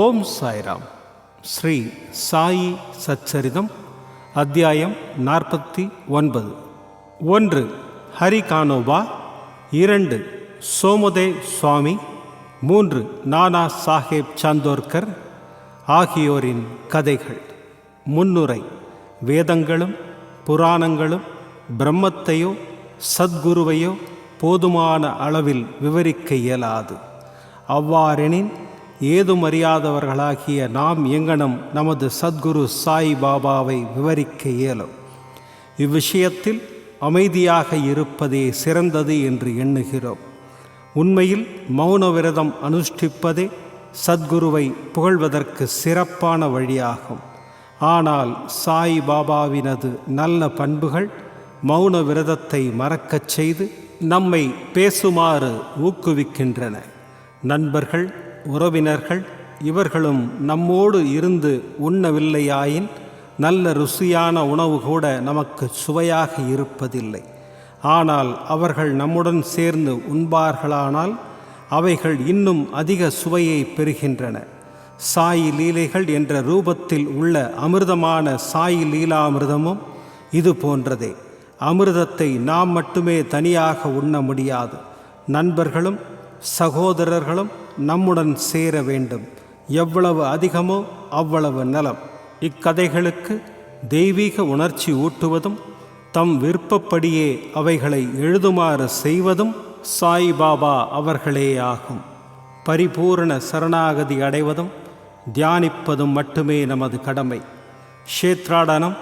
ஓம் சாய்ராம். ஸ்ரீ சாயி சச்சரிதம் அத்தியாயம் 49. 1. ஹரி கானோபா. 2. சோமதே சுவாமி. 3. நானா சாஹேப் சாந்தோர்கர் ஆகியோரின் கதைகள். முன்னுரை. வேதங்களும் புராணங்களும் பிரம்மத்தையோ சத்குருவையோ போதுமான அளவில் விவரிக்க இயலாது. அவ்வாறெனின் ஏதுமறியாதவர்களாகிய நாம் எங்கனம் நமது சத்குரு சாய் பாபாவை விவரிக்க இயலும்? இவ்விஷயத்தில் அமைதியாக இருப்பதே சிறந்தது என்று எண்ணுகிறோம். உண்மையில் மௌன விரதம் அனுஷ்டிப்பதே சத்குருவை புகழ்வதற்கு சிறப்பான வழியாகும். ஆனால் சாய் பாபாவினது நல்ல பண்புகள் மௌன விரதத்தை மறக்கச் செய்து நம்மை பேசுமாறு ஊக்குவிக்கின்றன. நண்பர்கள், உறவினர்கள் இவர்களும் நம்மோடு இருந்து உண்ணவில்லையாயின் நல்ல ருசியான உணவு கூட நமக்கு சுவையாக இருப்பதில்லை. ஆனால் அவர்கள் நம்முடன் சேர்ந்து உண்பார்களானால் அவைகள் இன்னும் அதிக சுவையை பெறுகின்றன. சாயி லீலைகள் என்ற ரூபத்தில் உள்ள அமிர்தமான சாயி லீலாமிர்தமும் இது போன்றதே. அமிர்தத்தை நாம் மட்டுமே தனியாக உண்ண முடியாது. நண்பர்களும் சகோதரர்களும் நம்முடன் சேர வேண்டும். எவ்வளவு அதிகமோ அவ்வளவு நலம். இக்கதைகளுக்கு தெய்வீக உணர்ச்சி ஊட்டுவதும் தம் விருப்பப்படியே அவைகளை எழுதுமாறு செய்வதும் சாய்பாபா அவர்களே ஆகும். பரிபூரண சரணாகதி அடைவதும் தியானிப்பதும் மட்டுமே நமது கடமை. க்ஷேத்ராடனம்,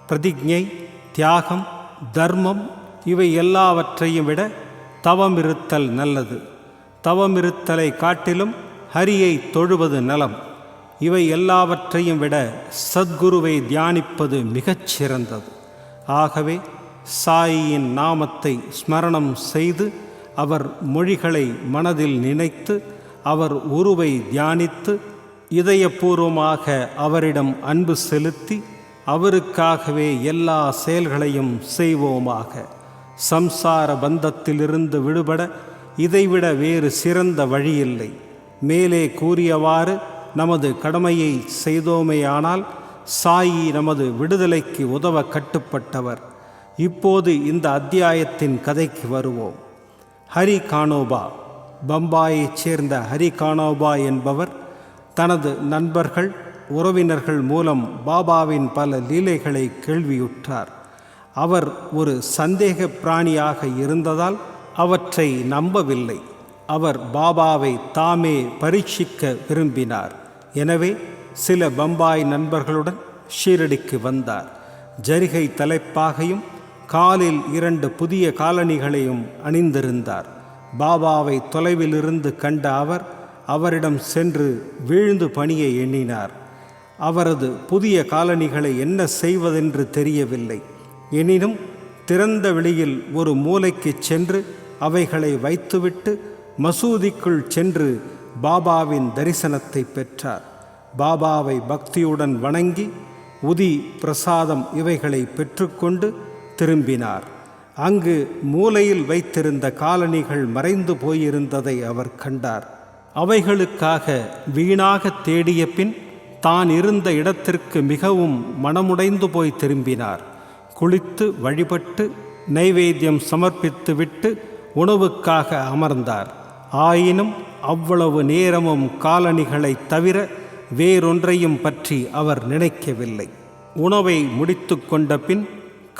பிரதிஜை, தியாகம், தர்மம் இவை எல்லாவற்றையும் விட தவமிருத்தல் நல்லது. தவமிருத்தலை காட்டிலும் ஹரியை தொழுவது நலம். இவை எல்லாவற்றையும் விட சத்குருவை தியானிப்பது மிகச் சிறந்தது. ஆகவே சாயியின் நாமத்தை ஸ்மரணம் செய்து அவர் மொழிகளை மனதில் நினைத்து அவர் உருவை தியானித்து இதயபூர்வமாக அவரிடம் அன்பு செலுத்தி அவருக்காகவே எல்லா செயல்களையும் செய்வோமாக. சம்சார பந்தத்திலிருந்து விடுபட இதைவிட வேறு சிறந்த வழியில்லை. மேலே கூறியவாறு நமது கடமையை செய்தோமேயானால் சாயி நமது விடுதலைக்கு உதவ கட்டுப்பட்டவர். இப்போது இந்த அத்தியாயத்தின் கதைக்கு வருவோம். ஹரி கானோபா. பம்பாயைச் சேர்ந்த ஹரி கானோபா என்பவர் தனது நண்பர்கள் உறவினர்கள் மூலம் பாபாவின் பல லீலைகளை கேள்வியுற்றார். அவர் ஒரு சந்தேக பிராணியாக இருந்ததால் அவற்றை நம்பவில்லை. அவர் பாபாவை தாமே பரீட்சிக்க விரும்பினார். எனவே சில பம்பாய் நண்பர்களுடன் ஷீரடிக்கு வந்தார். ஜரிகை தலைப்பாகையும் காலில் 2 புதிய காலணிகளையும் அணிந்திருந்தார். பாபாவை தொலைவிலிருந்து கண்ட அவர் அவரிடம் சென்று வீழ்ந்து பணிய எண்ணினார். அவரது புதிய காலணிகளை என்ன செய்வதென்று தெரியவில்லை. எனினும் திறந்த வெளியில் ஒரு மூலைக்கு சென்று அவைகளை வைத்துவிட்டு மசூதிக்குள் சென்று பாபாவின் தரிசனத்தை பெற்றார். பாபாவை பக்தியுடன் வணங்கி உதி பிரசாதம் இவைகளை பெற்றுக்கொண்டு திரும்பினார். அங்கு மூலையில் வைத்திருந்த காலணிகள் மறைந்து போயிருந்ததை அவர் கண்டார். அவைகளுக்காக வீணாக தேடிய பின் தான் இருந்த இடத்திற்கு மிகவும் மனமுடைந்து போய் திரும்பினார். குளித்து வழிபட்டு நைவேத்தியம் சமர்ப்பித்துவிட்டு உணவுக்காக அமர்ந்தார். ஆயினும் அவ்வளவு நேரமும் காலணிகளை தவிர வேறொன்றையும் பற்றி அவர் நினைக்கவில்லை. உணவை முடித்து கொண்ட பின்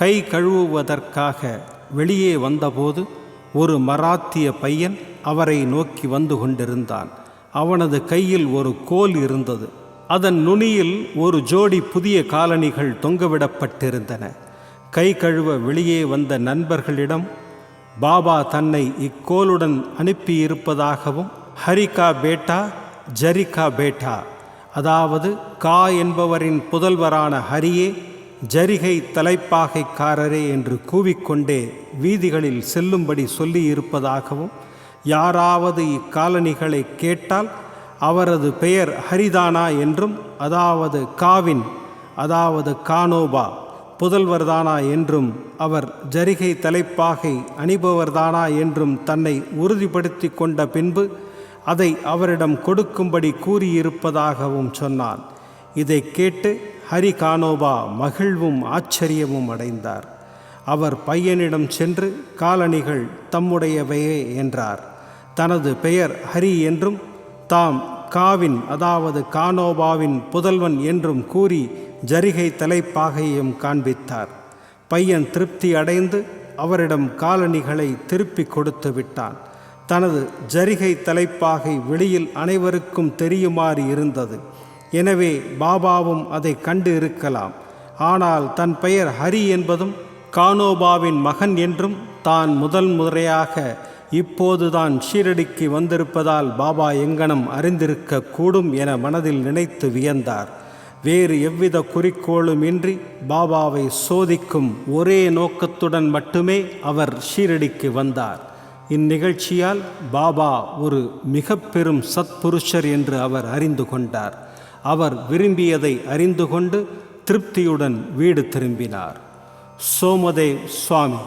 கை கழுவுவதற்காக வெளியே வந்தபோது ஒரு மராத்திய பையன் அவரை நோக்கி வந்து கொண்டிருந்தான். அவனது கையில் ஒரு கோல் இருந்தது. அதன் நுனியில் ஒரு ஜோடி புதிய காலணிகள் தொங்கவிடப்பட்டிருந்தன. கை கழுவ வெளியே வந்த நண்பர்களிடம் பாபா தன்னை இக்கோலுடன் அனுப்பியிருப்பதாகவும் ஹரிகா பேட்டா ஜரிகா பேட்டா, அதாவது கா என்பவரின் புதல்வரான ஹரியே, ஜரிகை தலைப்பாகைக்காரரே என்று கூவிக்கொண்டே வீதிகளில் செல்லும்படி சொல்லியிருப்பதாகவும், யாராவது இக்காலணிகளை கேட்டால் அவரது பெயர் ஹரிதானா என்றும், அதாவது காவின் அதாவது கானோபா புதல்வர்தானா என்றும், அவர் ஜரிகை தலைப்பாகை அணிபவர்தானா என்றும் தன்னை உறுதிப்படுத்தி கொண்ட பின்பு அதை அவரிடம் கொடுக்கும்படி கூறியிருப்பதாகவும் சொன்னான். இதை கேட்டு ஹரி கானோபா மகிழ்வும் ஆச்சரியமும் அடைந்தார். அவர் பையனிடம் சென்று காலணிகள் தம்முடையவையே என்றார். தனது பெயர் ஹரி என்றும் தாம் காவின் அதாவது கானோபாவின் புதல்வன் என்றும் கூறி ஜரிகை தலைப்பாகையும் காண்பித்தார். பையன் திருப்தி அடைந்து அவரிடம் காலணிகளை திருப்பி கொடுத்து விட்டான். தனது ஜரிகை தலைப்பாகை வெளியில் அனைவருக்கும் தெரியுமாறு இருந்தது. எனவே பாபாவும் அதை கண்டு இருக்கலாம். ஆனால் தன் பெயர் ஹரி என்பதும் கானோபாவின் மகன் என்றும் தான் முதல் முறையாக இப்போதுதான் ஷீரடிக்கு வந்திருப்பதால் பாபா எங்கனம் அறிந்திருக்க கூடும் என மனதில் நினைத்து வியந்தார். வேறு எவ்வித குறிக்கோளும் இன்றி பாபாவை சோதிக்கும் ஒரே நோக்கத்துடன் மட்டுமே அவர் ஷீரடிக்கு வந்தார். இந்நிகழ்ச்சியால் பாபா ஒரு மிக பெரும் சத்புருஷர் என்று அவர் அறிந்து கொண்டார். அவர் விரும்பியதை அறிந்து கொண்டு திருப்தியுடன் வீடு திரும்பினார். சோமதேவ் சுவாமி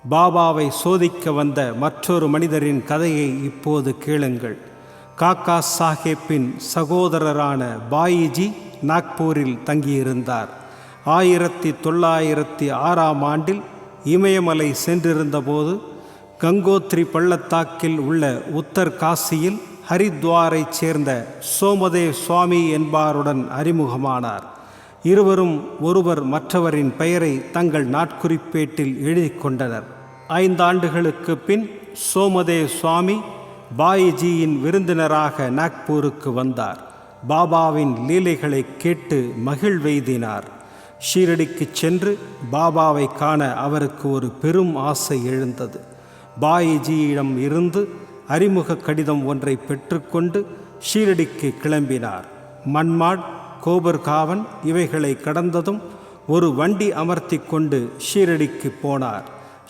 பாபாவை சோதிக்க வந்த மற்றொரு மனிதரின் கதையை இப்போது கேளுங்கள். காக்கா சாஹேப்பின் சகோதரரான பாயிஜி நாக்பூரில் தங்கியிருந்தார். 1906 இமயமலை சென்றிருந்தபோது கங்கோத்ரி பள்ளத்தாக்கில் உள்ள உத்தர் காசியில் ஹரித்வாரைச் சேர்ந்த சோமதேவ் சுவாமி என்பாருடன் அறிமுகமானார். இருவரும் ஒருவர் மற்றவரின் பெயரை தங்கள் நாட்குறிப்பேட்டில் எழுதி கொண்டனர். 5 ஆண்டுகளுக்கு பின் சோமதேவ் சுவாமி பாயிஜியின் விருந்தினராக நாக்பூருக்கு வந்தார். பாபாவின் லீலைகளை கேட்டு மகிழ்வெய்தினார். ஷீரடிக்கு சென்று பாபாவை காண அவருக்கு ஒரு பெரும் ஆசை எழுந்தது. பாயிஜியிடம் இருந்து அறிமுக கடிதம் ஒன்றை பெற்றுக்கொண்டு ஷீரடிக்கு கிளம்பினார். மன்மாட், கோபர்காவன் இவைகளை கடந்ததும் ஒரு வண்டி அமர்த்தி கொண்டு ஷீரடிக்கு போனார்.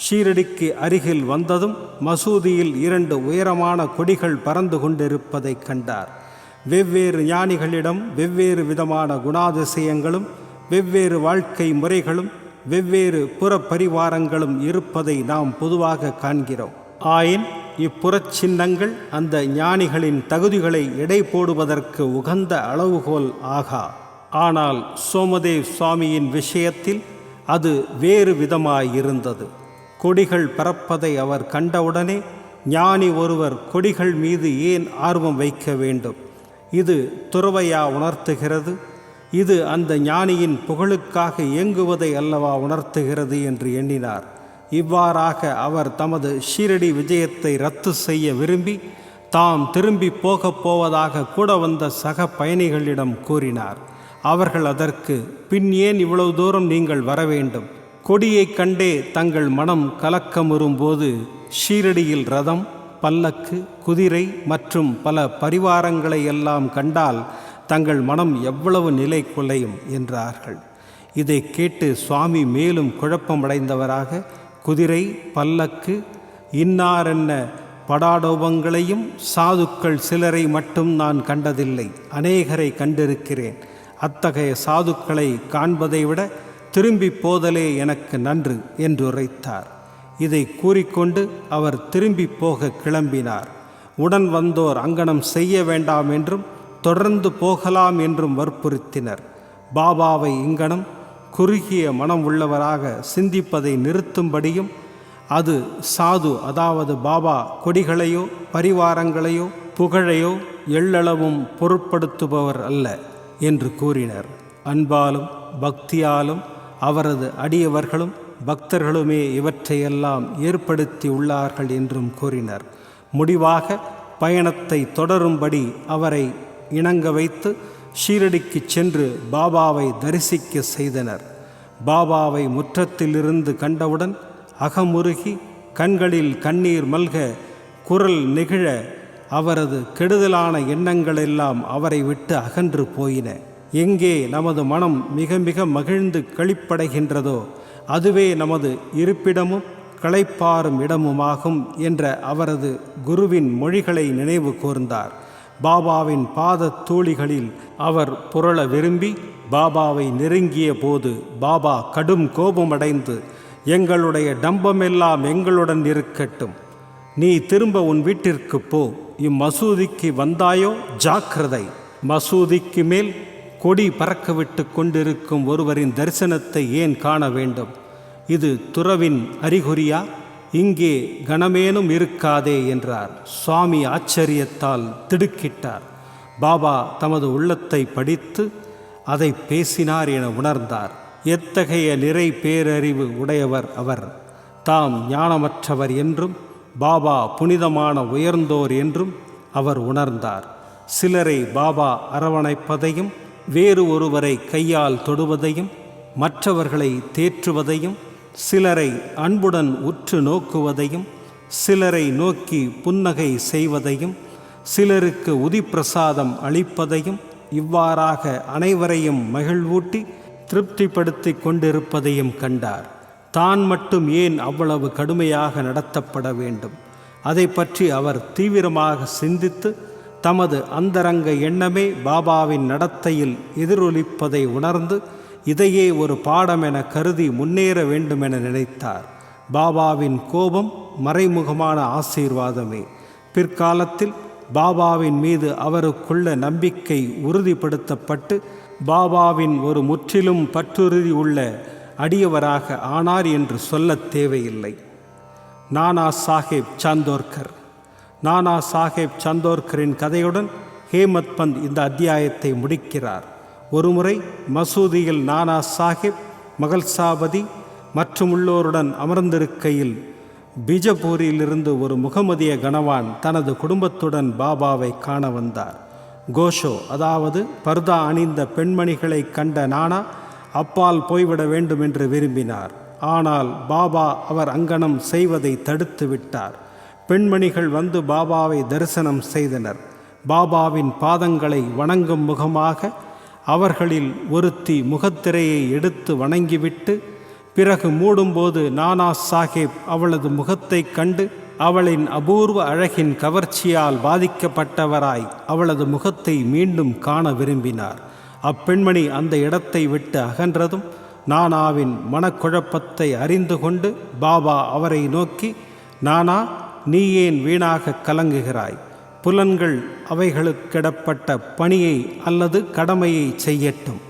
ஷீரடிக்கு அருகில் வந்ததும் மசூதியில் 2 உயரமான கொடிகள் பறந்து கொண்டிருப்பதை கண்டார். வெவ்வேறு ஞானிகளிடம் வெவ்வேறு விதமான குணாதிசயங்களும் வெவ்வேறு வாழ்க்கை முறைகளும் வெவ்வேறு புறப்பரிவாரங்களும் இருப்பதை நாம் பொதுவாக காண்கிறோம். ஆயின் இப்புறச் சின்னங்கள் அந்த ஞானிகளின் தகுதிகளை எடை போடுவதற்கு உகந்த அளவுகோல் ஆகா. ஆனால் சோமதேவ் சுவாமியின் விஷயத்தில் அது வேறு விதமாயிருந்தது. கொடிகள் பறப்பதை அவர் கண்டவுடனே ஞானி ஒருவர் கொடிகள் மீது ஏன் ஆர்வம் வைக்க வேண்டும்? இது துறவையா உணர்த்துகிறது? இது அந்த ஞானியின் புகழுக்காக இயங்குவதை அல்லவா உணர்த்துகிறது என்று எண்ணினார். இவ்வாறாக அவர் தமது ஷீரடி விஜயத்தை ரத்து செய்ய விரும்பி தாம் திரும்பி போகப் போவதாக கூட வந்த சக பயணிகளிடம் கூறினார். அவர்கள் அதற்கு, பின் ஏன் இவ்வளவு தூரம் நீங்கள் வர வேண்டும்? கொடியை கண்டே தங்கள் மனம் கலக்கமுறும்போது ஷீரடியில் ரதம், பல்லக்கு, குதிரை மற்றும் பல பரிவாரங்களை எல்லாம் கண்டால் தங்கள் மனம் எவ்வளவு நிலை குலையும் என்றார்கள். இதை கேட்டு சுவாமி மேலும் குழப்பமடைந்தவராக, குதிரை, பல்லக்கு, இன்னாரென்ன படாடோபங்களையும் சாதுக்கள் சிலரை மட்டும் நான் கண்டதில்லை, அநேகரை கண்டிருக்கிறேன். அத்தகைய சாதுக்களை காண்பதை விட திரும்பி போதலே எனக்கு நன்று என்று உரைத்தார். இதை கூறிக்கொண்டு அவர் திரும்பி போக கிளம்பினார். உடன் வந்தோர் அங்கனம் செய்ய வேண்டாம் என்றும் தொடர்ந்து போகலாம் என்றும் வற்புறுத்தினர். பாபாவை இங்கனம் குறுகிய மனம் உள்ளவராக சிந்திப்பதை நிறுத்தும்படியும், அது சாது அதாவது பாபா கொடிகளையோ பரிவாரங்களையோ புகழையோ எள்ளளவும் பொருட்படுத்துபவர் அல்ல என்று கூறினர். அன்பாலும் பக்தியாலும் அவரது அடியவர்களும் பக்தர்களுமே இவற்றையெல்லாம் ஏற்படுத்தி உள்ளார்கள் என்றும் கூறினர். முடிவாக பயணத்தை தொடரும்படி அவரை இணங்க வைத்து ஷீரடிக்கு சென்று பாபாவை தரிசிக்க செய்தனர். பாபாவை முற்றத்திலிருந்து கண்டவுடன் அகமுருகி கண்களில் கண்ணீர் மல்க குரல் நெகிழ அவரது கெடுதலான எண்ணங்களெல்லாம் அவரை விட்டு அகன்று போயின. எங்கே நமது மனம் மிக மிக மகிழ்ந்து களிப்படைகின்றதோ அதுவே நமது இருப்பிடமும் களைப்பாறும் இடமுமாகும் என்ற அவரது குருவின் மொழிகளை நினைவு கூர்ந்தார். பாபாவின் பாத தூளிகளில் அவர் புரள விரும்பி பாபாவை நெருங்கிய போது பாபா கடும் கோபமடைந்து, எங்களுடைய டம்பமெல்லாம் எங்களுடன் இருக்கட்டும், நீ திரும்ப உன் வீட்டிற்கு போ. இம்மசூதிக்கு வந்தாயோ ஜாக்கிரதை. மசூதிக்கு மேல் கொடி பறக்கவிட்டு கொண்டிருக்கும் ஒருவரின் தரிசனத்தை ஏன் காண வேண்டும்? இது துறவின் அறிகுறியா? இங்கே கணமேனும் இருக்காதே என்றார். சுவாமி ஆச்சரியத்தால் திடுக்கிட்டார். பாபா தமது உள்ளத்தை படித்து அதை பேசினார் என உணர்ந்தார். எத்தகைய நிறை பேரறிவு உடையவர் அவர்! தாம் ஞானமற்றவர் என்றும் பாபா புனிதமான உயர்ந்தோர் என்றும் அவர் உணர்ந்தார். சிலரை பாபா அரவணைப்பதையும், வேறு ஒருவரை கையால் தொடுவதையும், மற்றவர்களை தேற்றுவதையும், சிலரை அன்புடன் உற்று நோக்குவதையும், சிலரை நோக்கி புன்னகை செய்வதையும், சிலருக்கு உதிப்பிரசாதம் அளிப்பதையும், இவ்வாறாக அனைவரையும் மகிழ்வூட்டி திருப்திப்படுத்தி கொண்டிருப்பதையும் கண்டார். தான் மட்டும் ஏன் அவ்வளவு கடுமையாக நடத்தப்பட வேண்டும்? அதை பற்றி அவர் தீவிரமாக சிந்தித்து தமது அந்தரங்க எண்ணமே பாபாவின் நடத்தையில் எதிரொலிப்பதை உணர்ந்து இதையே ஒரு பாடமென கருதி முன்னேற வேண்டுமென நினைத்தார். பாபாவின் கோபம் மறைமுகமான ஆசீர்வாதமே. பிற்காலத்தில் பாபாவின் மீது அவருக்குள்ள நம்பிக்கை உறுதிப்படுத்தப்பட்டு பாபாவின் ஒரு முற்றிலும் பற்றுறுதி உள்ள அடியவராக ஆனார் என்று சொல்லத் தேவையில்லை. நானா சாஹேப் சாந்தோர்கர். நானா சாஹேப் சாந்தோர்கரின் கதையுடன் ஹேமத் பந்த் இந்த அத்தியாயத்தை முடிக்கிறார். ஒருமுறை மசூதியில் நானா சாஹேப், மகள்சாபதி மற்றும் உள்ளோருடன் அமர்ந்திருக்கையில் பிஜப்பூரிலிருந்து ஒரு முகமதிய கணவான் தனது குடும்பத்துடன் பாபாவை காண வந்தார். கோஷோ, அதாவது பர்தா அணிந்த பெண்மணிகளை கண்ட நானா அப்பால் போய்விட வேண்டும் என்று விரும்பினார். ஆனால் பாபா அவர் அங்கனம் செய்வதை தடுத்து விட்டார். பெண்மணிகள் வந்து பாபாவை தரிசனம் செய்தனர். பாபாவின் பாதங்களை வணங்கும் முகமாக அவர்களில் ஒருத்தி முகத்திரையை எடுத்து வணங்கிவிட்டு பிறகு மூடும்போது நானா சாஹேப் அவளது முகத்தை கண்டு அவளின் அபூர்வ அழகின் கவர்ச்சியால் பாதிக்கப்பட்டவராய் அவளது முகத்தை மீண்டும் காண விரும்பினார். அப்பெண்மணி அந்த இடத்தை விட்டு அகன்றதும் நானாவின் மனக்குழப்பத்தை அறிந்து கொண்டு பாபா அவரை நோக்கி, நானா, நீ ஏன் வீணாக கலங்குகிறாய்? புலன்கள் அவைகளுக்கிடப்பட்ட பணியை அல்லது கடமையை செய்யட்டும்.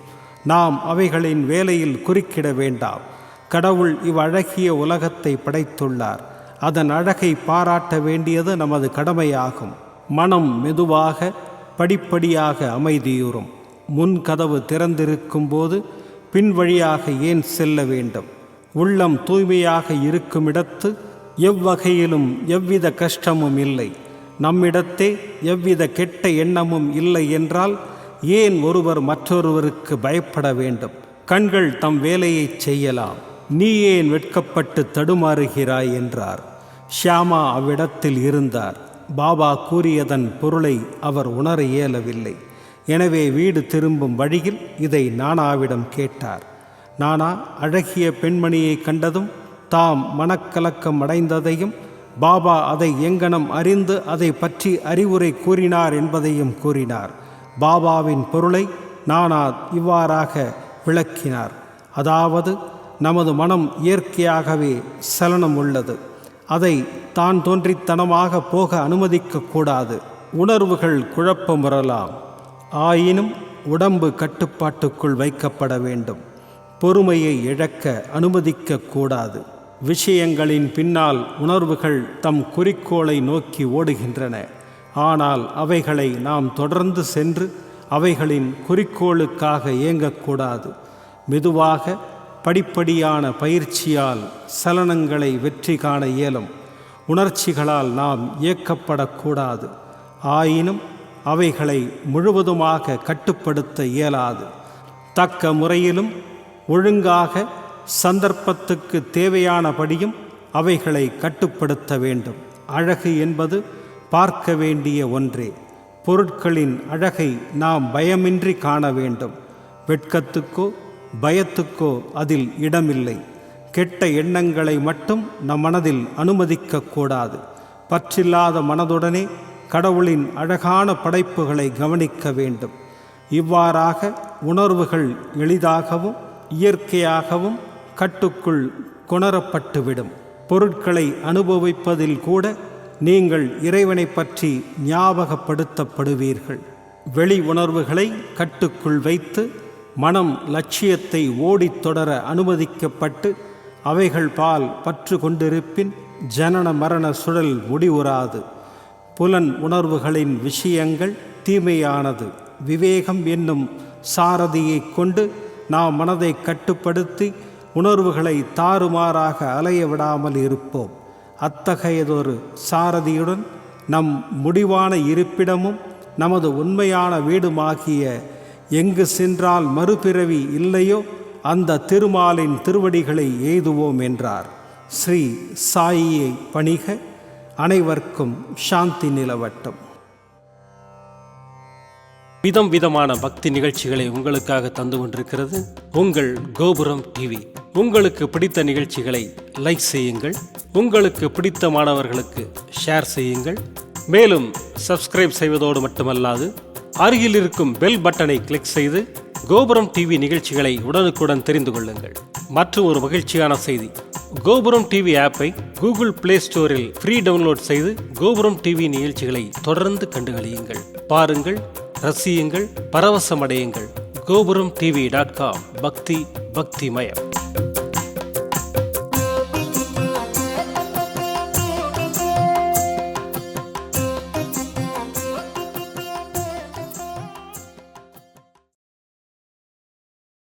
நாம் அவைகளின் வேலையில் குறுக்கிட வேண்டாம். கடவுள் இவ்வழகிய உலகத்தை படைத்துள்ளார். அதன் அழகை பாராட்ட வேண்டியது நமது கடமையாகும். மனம் மெதுவாக படிப்படியாக அமைதியுறும். முன் கதவு திறந்திருக்கும் போது பின் வழியாக ஏன் செல்ல வேண்டும்? உள்ளம் தூய்மையாக இருக்குமிடத்து எவ்வகையிலும் எவ்வித கஷ்டமும் இல்லை. நம்மிடத்தே எவ்வித கெட்ட எண்ணமும் இல்லை என்றால் ஏன் ஒருவர் மற்றொருவருக்கு பயப்பட வேண்டும்? கண்கள் தம் வேலையை செய்யலாம். நீ ஏன் வெட்கப்பட்டு தடுமாறுகிறாய் என்றார். ஷியாமா அவ்விடத்தில் இருந்தார். பாபா கூறியதன் பொருளை அவர் உணர இயலவில்லை. எனவே வீடு திரும்பும் வழியில் இதை நானாவிடம் கேட்டார். நானா அழகிய பெண்மணியை கண்டதும் தாம் மனக்கலக்கம் அடைந்ததையும் பாபா அதை எங்கனம் அறிந்து அதை பற்றி அறிவுரை கூறினார் என்பதையும் கூறினார். பாபாவின் பொருளை நானா இவ்வாறாக விளக்கினார். அதாவது, நமது மனம் இயற்கையாகவே சலனம் உள்ளது. அதை தான் தோன்றித்தனமாக போக அனுமதிக்கக்கூடாது. உணர்வுகள் குழப்பமுறலாம். ஆயினும் உடம்பு கட்டுப்பாட்டுக்குள் வைக்கப்பட வேண்டும். பொறுமையை இழக்க அனுமதிக்கக்கூடாது. விஷயங்களின் பின்னால் உணர்வுகள் தம் குறிக்கோளை நோக்கி ஓடுகின்றன. ஆனால் அவைகளை நாம் தொடர்ந்து சென்று அவைகளின் குறிக்கோளுக்காக இயங்கக்கூடாது. மெதுவாக படிப்படியான பயிற்சியால் சலனங்களை வெற்றி காண இயலும். உணர்ச்சிகளால் நாம் இயக்கப்படக்கூடாது. ஆயினும் அவைகளை முழுவதுமாக கட்டுப்படுத்த இயலாது. தக்க முறையிலும் ஒழுங்காக சந்தர்ப்பத்துக்கு தேவையானபடியும் அவைகளை கட்டுப்படுத்த வேண்டும். அழகு என்பது பார்க்க வேண்டிய ஒன்றே. பொருட்களின் அழகை நாம் பயமின்றி காண வேண்டும். வெட்கத்துக்கோ பயத்துக்கோ அதில் இடமில்லை. கெட்ட எண்ணங்களை மட்டும் நம் மனதில் அனுமதிக்கக்கூடாது. பற்றில்லாத மனதுடனே கடவுளின் அழகான படைப்புகளை கவனிக்க வேண்டும். இவ்வாறாக உணர்வுகள் எளிதாகவும் இயற்கையாகவும் கட்டுக்குள் கொணரப்பட்டுவிடும். பொருட்களை அனுபவிப்பதில் கூட நீங்கள் இறைவனை பற்றி ஞாபகப்படுத்தப்படுவீர்கள். வெளி உணர்வுகளை கட்டுக்குள் வைத்து மனம் லட்சியத்தை ஓடித் தொடர அனுமதிக்கப்பட்டு அவைகள் பால் பற்று கொண்டிருப்பின் ஜனன மரண சுழல் முடிவுறாது. புலன் உணர்வுகளின் விஷயங்கள் தீமையானது. விவேகம் என்னும் சாரதியை கொண்டு நாம் மனதை கட்டுப்படுத்தி உணர்வுகளை தாறுமாறாக அலைய விடாமல் இருப்போம். அத்தகையதொரு சாரதியுடன் நம் முடிவான இருப்பிடமும் நமது உண்மையான வீடுமாகிய எங்கு சென்றால் மறுபிறவி இல்லையோ அந்த திருமாலின் திருவடிகளை எய்துவோம் என்றார். ஸ்ரீ சாயியை பணிக. அனைவருக்கும் சாந்தி நிலவட்டும். விதம் விதமான பக்தி நிகழ்ச்சிகளை உங்களுக்காக தந்து கொண்டிருக்கிறது உங்கள் கோபுரம் டிவி. உங்களுக்கு பிடித்த நிகழ்ச்சிகளை லைக் செய்யுங்கள், உங்களுக்கு பிடித்த மாணவர்களுக்கு ஷேர் செய்யுங்கள். மேலும் சப்ஸ்கிரைப் செய்வதோடு மட்டுமல்லாது அருகில் இருக்கும் பெல் பட்டனை கிளிக் செய்து கோபுரம் டிவி நிகழ்ச்சிகளை உடனுக்குடன் தெரிந்து கொள்ளுங்கள். மற்றும் ஒரு மகிழ்ச்சியான செய்தி, கோபுரம் டிவி ஆப்பை கூகுள் பிளே ஸ்டோரில் ஃப்ரீ டவுன்லோட் செய்து கோபுரம் டிவி நிகழ்ச்சிகளை தொடர்ந்து கண்டுகளியுங்கள், பாருங்கள், ரசியுங்கள், பரவசமடையுங்கள். gopuramtv.com. பக்தி பக்திமயம்.